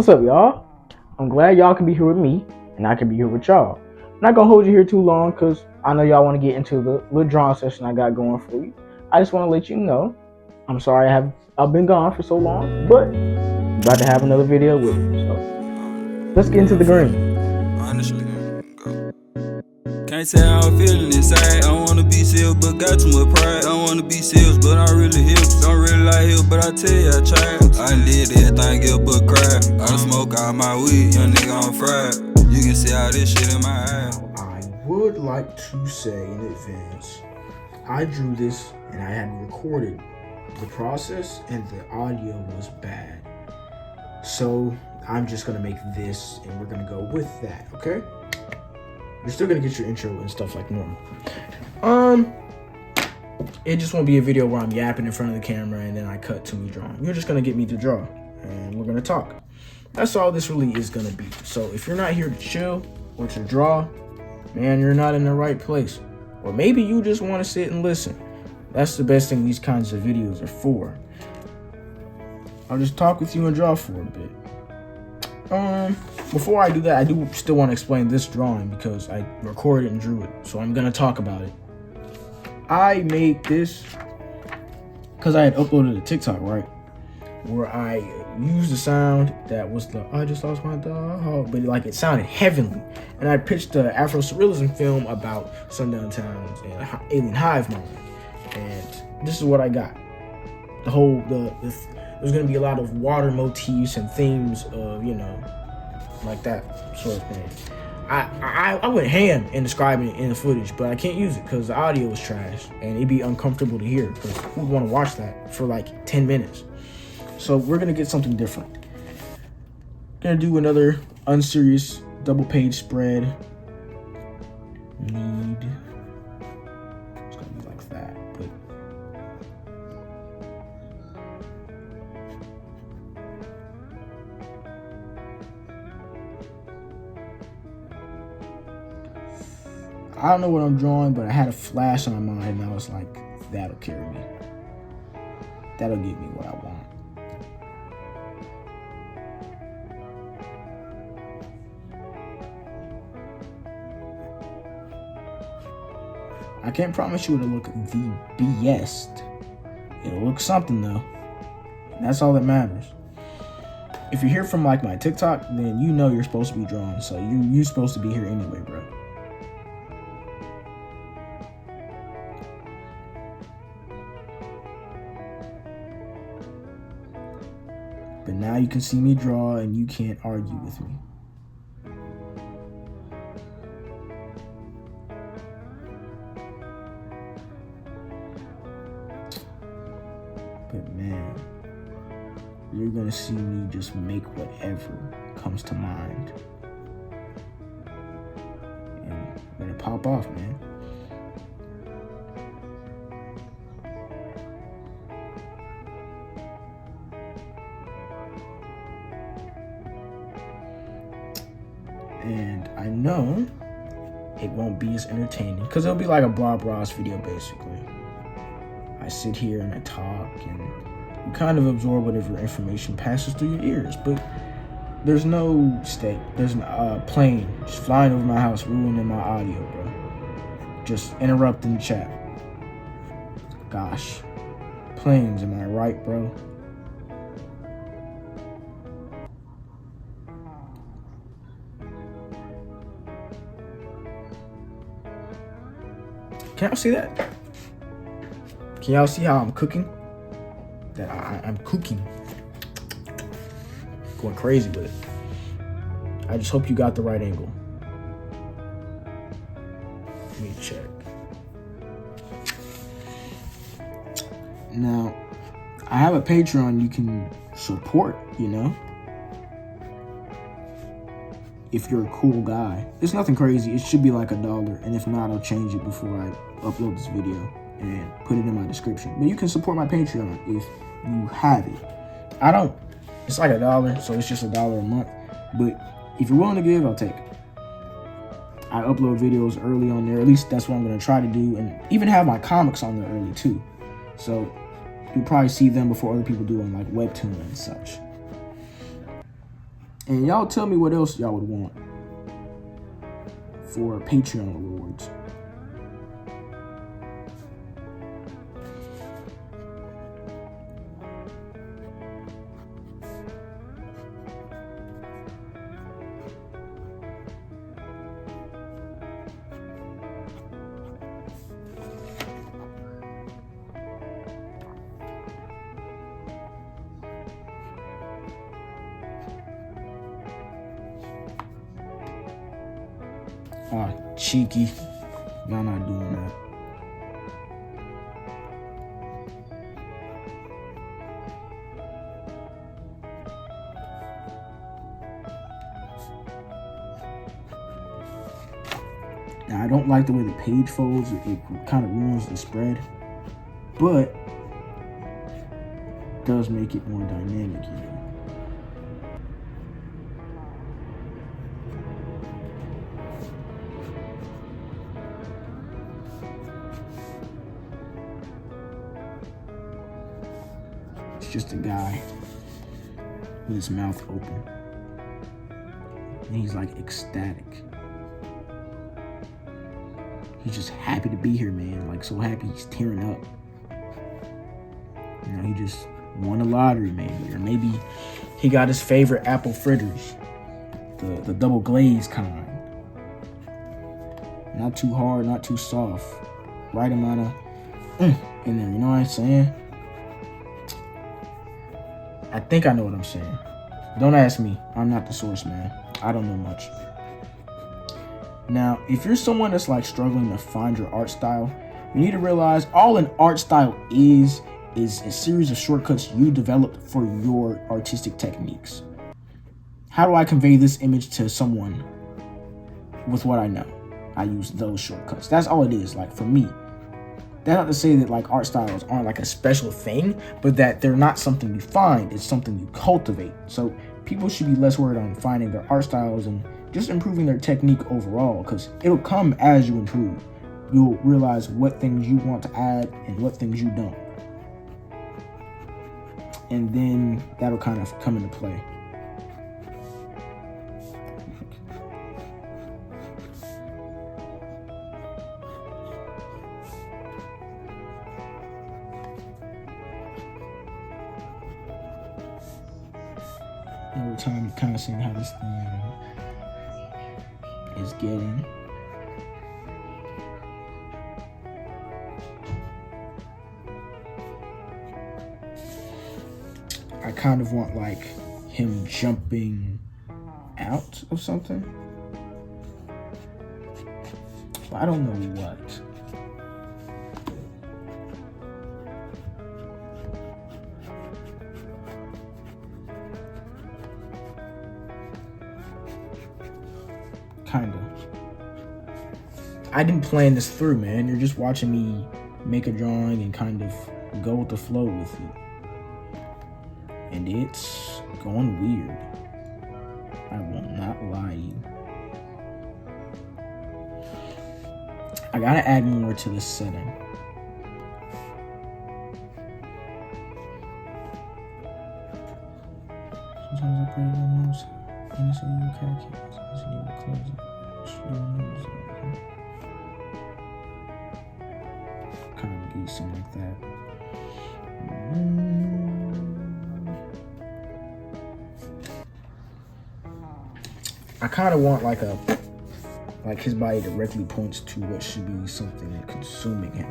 What's up, y'all? I'm glad y'all can be here with me, and I can be here with y'all. I'm not gonna hold you here too long, because I know y'all want to get into the little drawing session I got going for you. I just want to let you know, I'm sorry I've been gone for so long, but I'm about to have another video with you. So let's get into the green. Honestly, can't say how I'm feeling inside. I wanna be sealed, but got too much pride. I wanna be sealed, but I'm really here. Don't really like here, but I tell you I tried. I done did everything else but cry. I done smoke all my weed, young nigga on fried. You can see all this shit in my eyes. I would like to say in advance, I drew this and I had recorded the process and the audio was bad. So I'm just gonna make this and we're gonna go with that, okay? You're still gonna get your intro and stuff like normal. It just won't be a video where I'm yapping in front of the camera and then I cut to me drawing. You're just gonna get me to draw and we're gonna talk. That's all this really is gonna be. So if you're not here to chill or to draw, man, you're not in the right place. Or maybe you just wanna sit and listen. That's the best thing these kinds of videos are for. I'll just talk with you and draw for a bit. Before I do that, I do still want to explain this drawing because I recorded and drew it, so I'm gonna talk about it. I made this because I had uploaded a TikTok, right, where I used the sound that was the "I just lost my dog," but like it sounded heavenly, and I pitched the Afro Surrealism film about sundown towns and alien hive mind, and this is what I got. There's gonna be a lot of water motifs and themes of, like that sort of thing. I went ham in describing it in the footage, but I can't use it because the audio is trash and it'd be uncomfortable to hear because who would want to watch that for like 10 minutes? So we're gonna get something different. Gonna do another unserious double page spread. It's gonna be like that, but I don't know what I'm drawing, but I had a flash on my mind and I was like, that'll carry me. That'll give me what I want. I can't promise you it'll look the best. It'll look something though. That's all that matters. If you're here from like my TikTok, then you know you're supposed to be drawing, so you're supposed to be here anyway, bro. But now you can see me draw and you can't argue with me. But man, you're gonna see me just make whatever comes to mind. And let it pop off, man. And I know it won't be as entertaining because it'll be like a Bob Ross video basically. I sit here and I talk and you kind of absorb whatever information passes through your ears, but there's no there's a plane just flying over my house ruining my audio, bro. Just interrupting the chat. Gosh, planes, am I right, bro? Can y'all see that? Can y'all see how I'm cooking? That I'm cooking. Going crazy with it. I just hope you got the right angle. Let me check. Now, I have a Patreon you can support, if you're a cool guy. It's nothing crazy. It should be like $1, and if not, I'll change it before I upload this video and put it in my description. But you can support my Patreon if you have it. It's like $1, so it's just $1 a month. But if you're willing to give, I'll take it. I upload videos early on there. At least that's what I'm gonna try to do, and even have my comics on there early too. So you'll probably see them before other people do on like Webtoon and such. And y'all tell me what else y'all would want for Patreon rewards. Ah, cheeky. Y'all not doing that. Now, I don't like the way the page folds. It kind of ruins the spread. But it does make it more dynamic, you know. Just a guy with his mouth open, and he's like ecstatic. He's just happy to be here, man. Like, so happy he's tearing up. You know, he just won the lottery, maybe, or maybe he got his favorite apple fritters, the double glazed kind. Not too hard, not too soft. Right amount of in there. You know what I'm saying? I think I know what I'm saying. Don't ask me. I'm not the source, man. I don't know much. Now, if you're someone that's like struggling to find your art style, you need to realize all an art style is a series of shortcuts you developed for your artistic techniques. How do I convey this image to someone with what I know? I use those shortcuts. That's all it is. Like, for me, that's not to say that like art styles aren't like a special thing, but that they're not something you find, it's something you cultivate. So people should be less worried on finding their art styles and just improving their technique overall, because it'll come as you improve. You'll realize what things you want to add and what things you don't. And then that'll kind of come into play. Over time, you're kind of seeing how this thing is getting. I kind of want like him jumping out of something, but I don't know what. Kind of. I didn't plan this through, man. You're just watching me make a drawing and kind of go with the flow with it. And it's going weird. I will not lie to you. I gotta add more to this setting. Sometimes I pray the most. And so you can't keep it. So you will close it. Kind of do something like that. I kind of want like his body directly points to what should be something consuming him.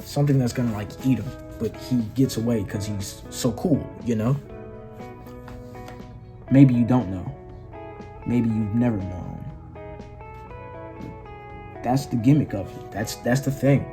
Something that's gonna like eat him, but he gets away because he's so cool, you know? Maybe you don't know. Maybe you've never known. But that's the gimmick of it. That's the thing.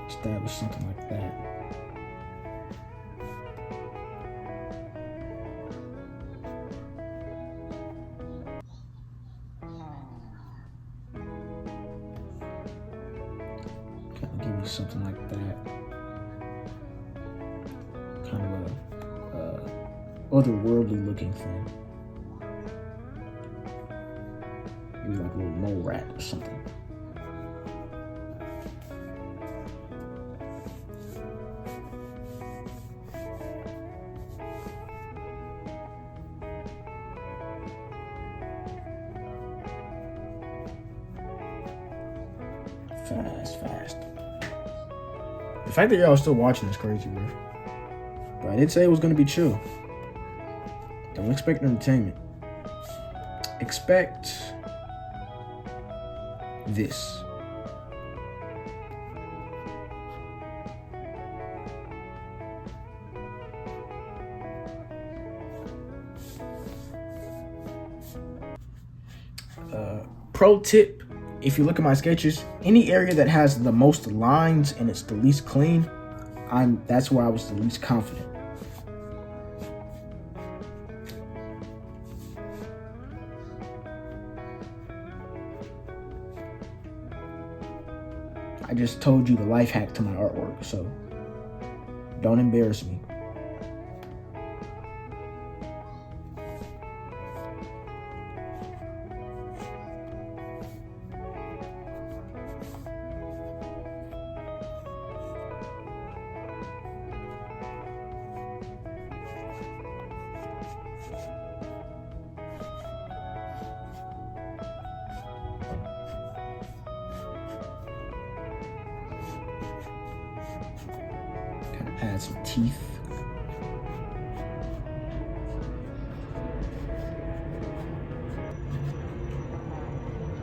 Establish something like that. maybe something like that. Kind of a otherworldly looking thing. Maybe like a little mole rat or something. Fast. The fact that y'all are still watching is crazy, bro. But I did say it was gonna be chill. Don't expect entertainment. Expect this. Pro tip, if you look at my sketches, any area that has the most lines and it's the least clean, that's where I was the least confident. I just told you the life hack to my artwork, so don't embarrass me. Add some teeth.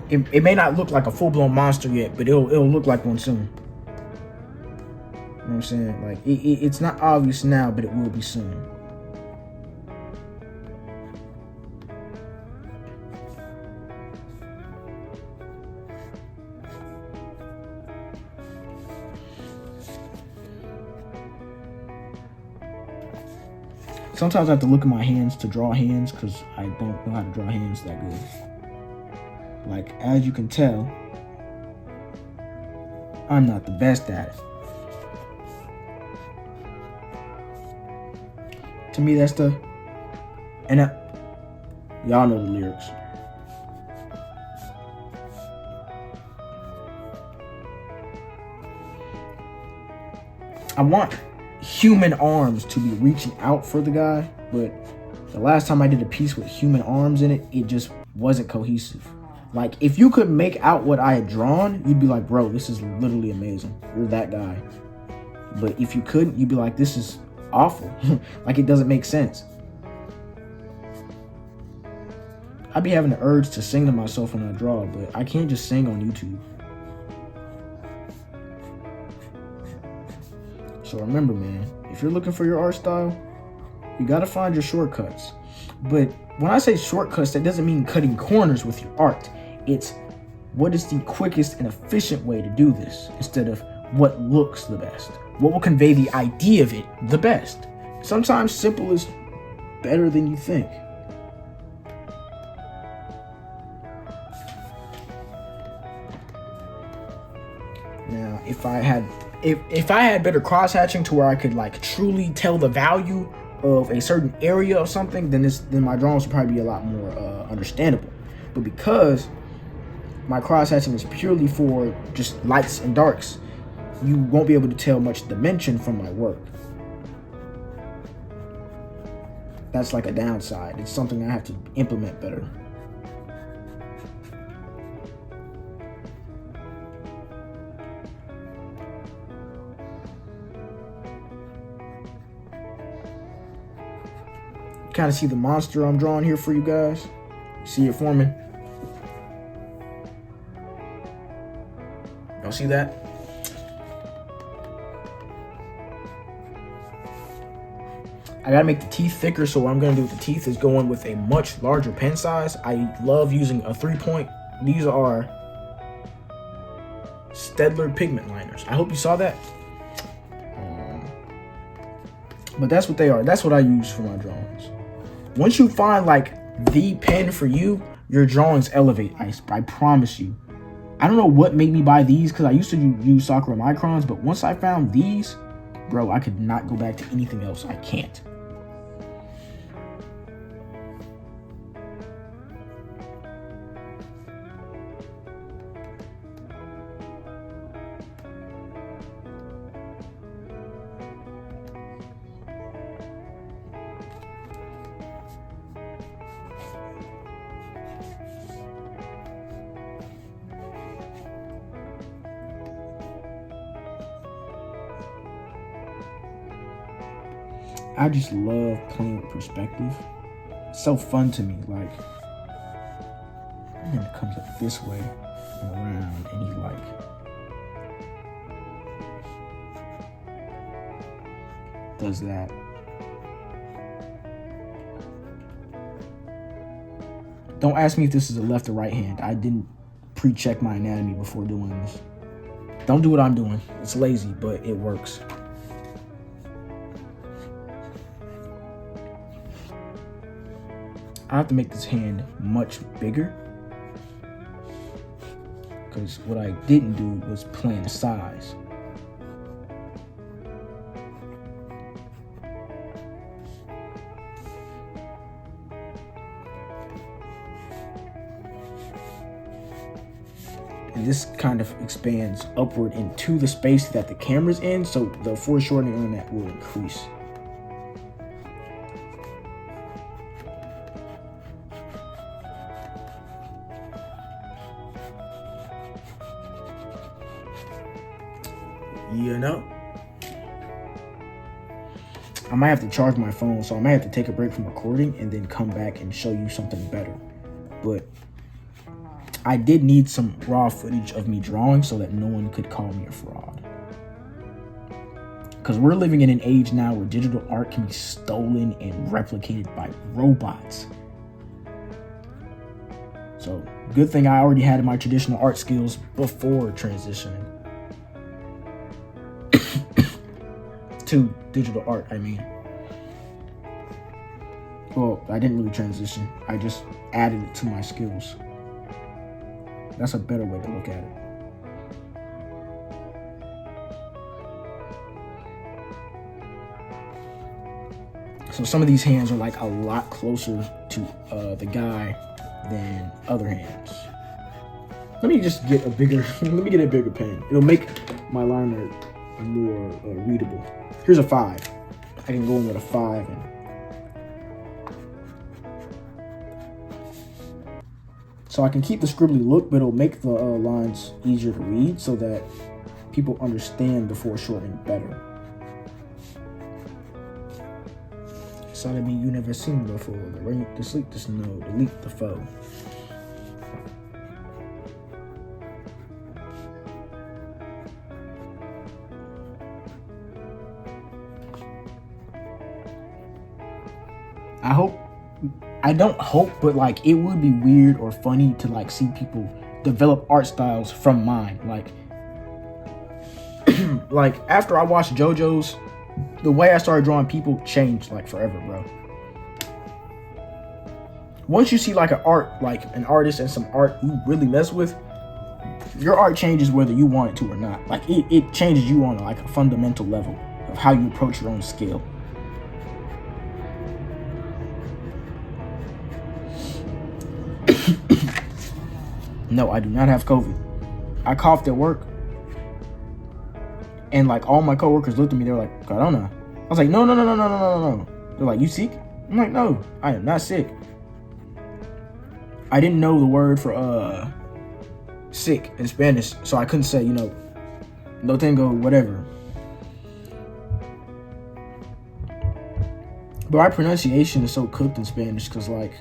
It may not look like a full-blown monster yet, but it'll look like one soon. You know what I'm saying? Like it's not obvious now, but it will be soon. Sometimes I have to look at my hands to draw hands because I don't know how to draw hands that good. Like, as you can tell, I'm not the best at it. To me, that's the... And y'all know the lyrics. I want human arms to be reaching out for the guy, but the last time I did a piece with human arms in it, it just wasn't cohesive. Like, if you could make out what I had drawn, you'd be like, bro, this is literally amazing. You're that guy. But if you couldn't, you'd be like, this is awful. Like, it doesn't make sense. I'd be having the urge to sing to myself when I draw, but I can't just sing on YouTube. So remember, man, if you're looking for your art style, you gotta find your shortcuts. But when I say shortcuts, that doesn't mean cutting corners with your art. It's what is the quickest and efficient way to do this instead of what looks the best. What will convey the idea of it the best. Sometimes simple is better than you think. Now, if I had better cross hatching to where I could like truly tell the value of a certain area of something, then my drawings would probably be a lot more understandable. But because my cross hatching is purely for just lights and darks, you won't be able to tell much dimension from my work. That's like a downside. It's something I have to implement better. Kind of see the monster I'm drawing here for you guys. See it forming? Y'all see that? I gotta make the teeth thicker, so what I'm gonna do with the teeth is go in with a much larger pen size. I love using a 3-point. These are Staedtler pigment liners. I hope you saw that. But that's what they are. That's what I use for my drawings. Once you find like the pen for you, your drawings elevate. I promise you. I don't know what made me buy these, because I used to use Sakura Microns, but once I found these, bro, I could not go back to anything else. I can't. I just love playing with perspective. It's so fun to me. Like, and it comes up this way and around, and he like does that. Don't ask me if this is a left or right hand. I didn't pre-check my anatomy before doing this. Don't do what I'm doing. It's lazy, but it works. I have to make this hand much bigger, because what I didn't do was plan the size. And this kind of expands upward into the space that the camera's in, so the foreshortening on that will increase. You know, I might have to charge my phone, so I might have to take a break from recording and then come back and show you something better. But I did need some raw footage of me drawing so that no one could call me a fraud. Because we're living in an age now where digital art can be stolen and replicated by robots. So, good thing I already had my traditional art skills before transitioning to digital art, I mean. Well, I didn't really transition. I just added it to my skills. That's a better way to look at it. So some of these hands are like a lot closer to the guy than other hands. Let me just get a bigger, let me get a bigger pen. It'll make my liner more readable. Here's a 5. I can go in with a 5 and so I can keep the scribbly look, but it'll make the lines easier to read so that people understand the foreshortening better. Side of me you never seen before. The rain, the sleep, the snow, the leap, the foe. I don't hope, but like it would be weird or funny to like see people develop art styles from mine. Like, like after I watched JoJo's, the way I started drawing people changed like forever, bro. Once you see like an artist and some art you really mess with, your art changes whether you want it to or not. Like it changes you on like a fundamental level of how you approach your own skill. No, I do not have COVID. I coughed at work, and like all my coworkers looked at me. They were like, "Corona." I was like, "No." They're like, "You sick?" I'm like, "No, I am not sick." I didn't know the word for sick in Spanish, so I couldn't say, no tengo, whatever. But my pronunciation is so cooked in Spanish because like.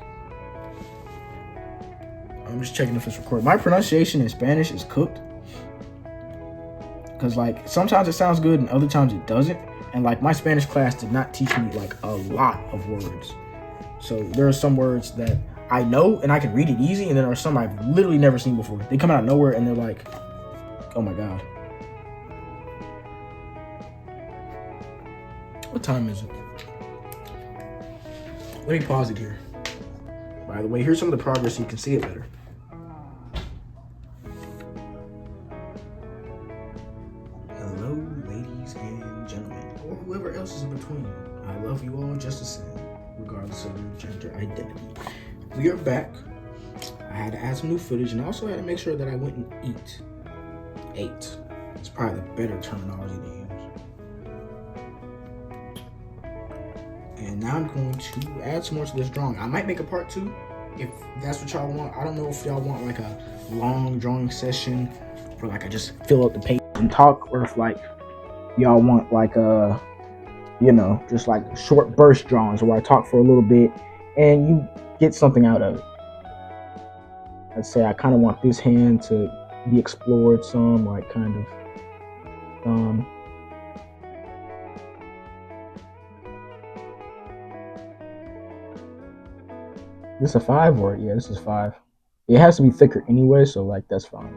I'm just checking if it's recorded. My pronunciation in Spanish is cooked. Because, like, sometimes it sounds good and other times it doesn't. And, like, my Spanish class did not teach me, like, a lot of words. So, there are some words that I know and I can read it easy. And then there are some I've literally never seen before. They come out of nowhere and they're like, oh, my God. What time is it? Let me pause it here. By the way, here's some of the progress so you can see it better. else is in between. I love you all just the same, regardless of your gender identity. We are back. I had to add some new footage, and I also had to make sure that I went and ate. It's probably the better terminology to use. And now I'm going to add some more to this drawing. I might make a part 2 if that's what y'all want. I don't know if y'all want like a long drawing session where like I just fill up the page and talk, or if like y'all want like a, just like short burst drawings where I talk for a little bit and you get something out of it. I'd say I kind of want this hand to be explored some, like kind of this a 5 or yeah, this is 5. It has to be thicker anyway, so like that's fine.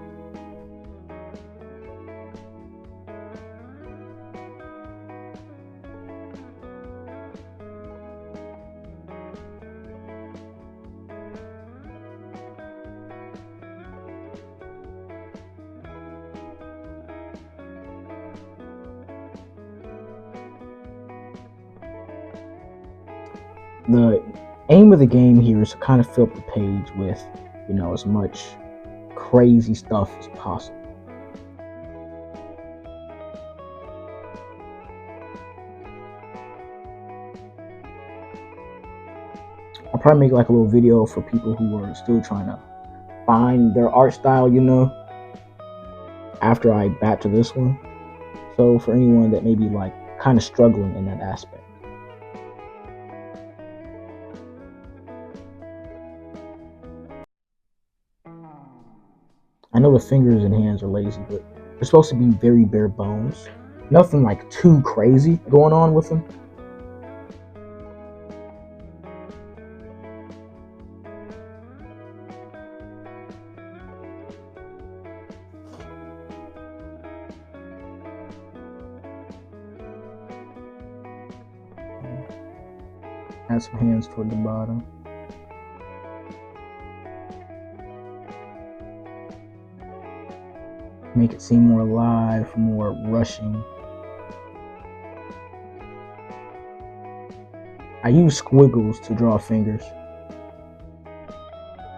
The aim of the game here is to kind of fill up the page with, as much crazy stuff as possible. I'll probably make like a little video for people who are still trying to find their art style, after I back to this one. So for anyone that may be like kind of struggling in that aspect. I know the fingers and hands are lazy, but they're supposed to be very bare bones. Nothing like too crazy going on with them. Add some hands toward the bottom. Make it seem more alive, more rushing. I use squiggles to draw fingers.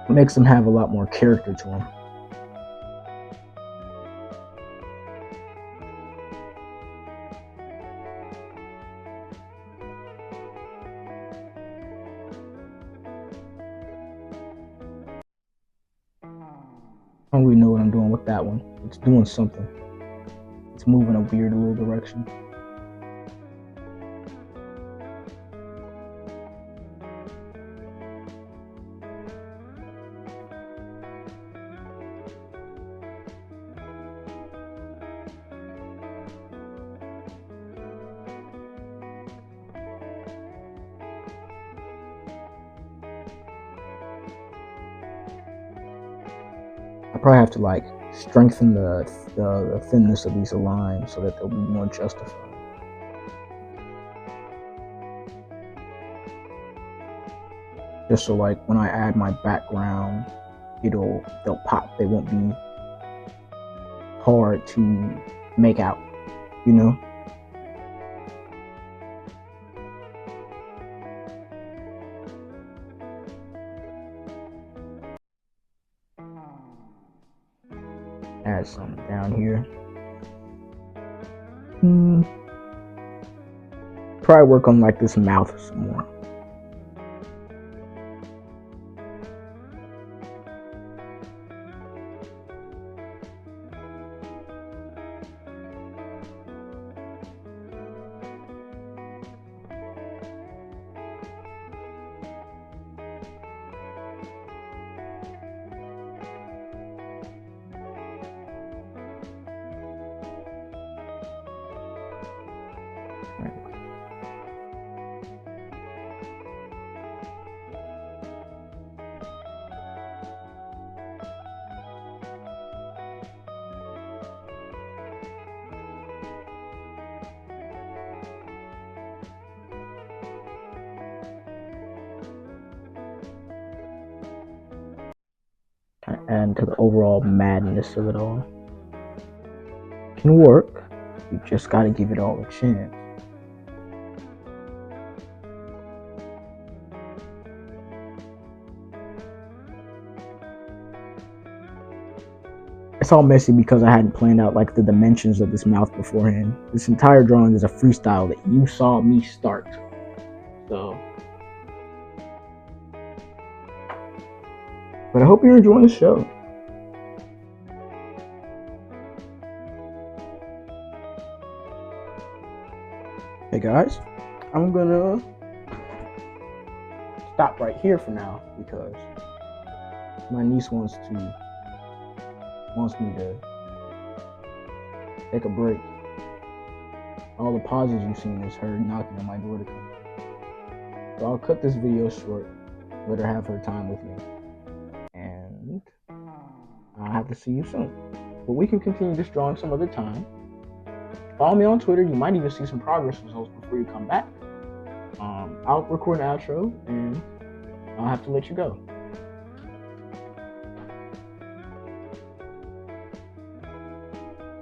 It makes them have a lot more character to them. I don't really know what I'm doing with that one. It's doing something. It's moving a weird little direction. I probably have to like strengthen the thinness of these lines so that they'll be more justified. Just so like when I add my background, they'll pop. They won't be hard to make out, Add some down here. Probably work on like this mouth some more. And to the overall madness of it all. It can work. You just gotta give it all a chance. It's all messy because I hadn't planned out like the dimensions of this mouth beforehand. This entire drawing is a freestyle that you saw me start. So, but I hope you're enjoying the show. Hey guys, I'm gonna stop right here for now because my niece wants me to take a break. All the pauses you've seen is her knocking on my door to come in. So I'll cut this video short, let her have her time with me, and I'll have to see you soon. But we can continue this drawing some other time. Follow me on Twitter. You might even see some progress results before you come back. I'll record an outro and I'll have to let you go.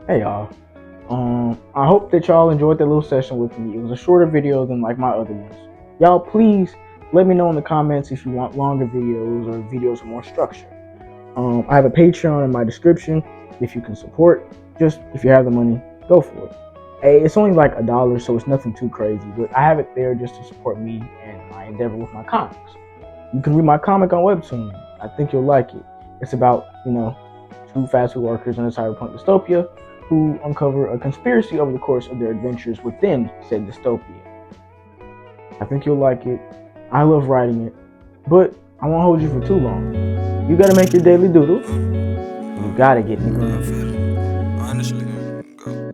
Hey y'all. I hope that y'all enjoyed that little session with me. It was a shorter video than like my other ones. Y'all please let me know in the comments if you want longer videos or videos with more structure. I have a Patreon in my description if you can support. Just if you have the money, go for it. Hey, it's only like $1, so it's nothing too crazy, but I have it there just to support me and my endeavor with my comics. You can read my comic on Webtoon. I think you'll like it. It's about, two fast food workers in a cyberpunk dystopia who uncover a conspiracy over the course of their adventures within said dystopia. I think you'll like it. I love writing it, but I won't hold you for too long. You gotta make your daily doodles. You gotta get in the groove. Honestly, go.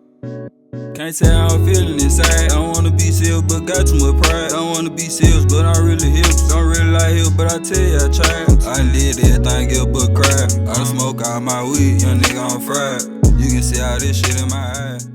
Can't say how I'm feeling inside. I wanna be sealed, but got too much pride. I wanna be sealed, but I'm really hip. Don't really like hip, but I tell you I tried. I done did everything else but cry. I done smoke all my weed, young nigga on fried. You can see all this shit in my eyes.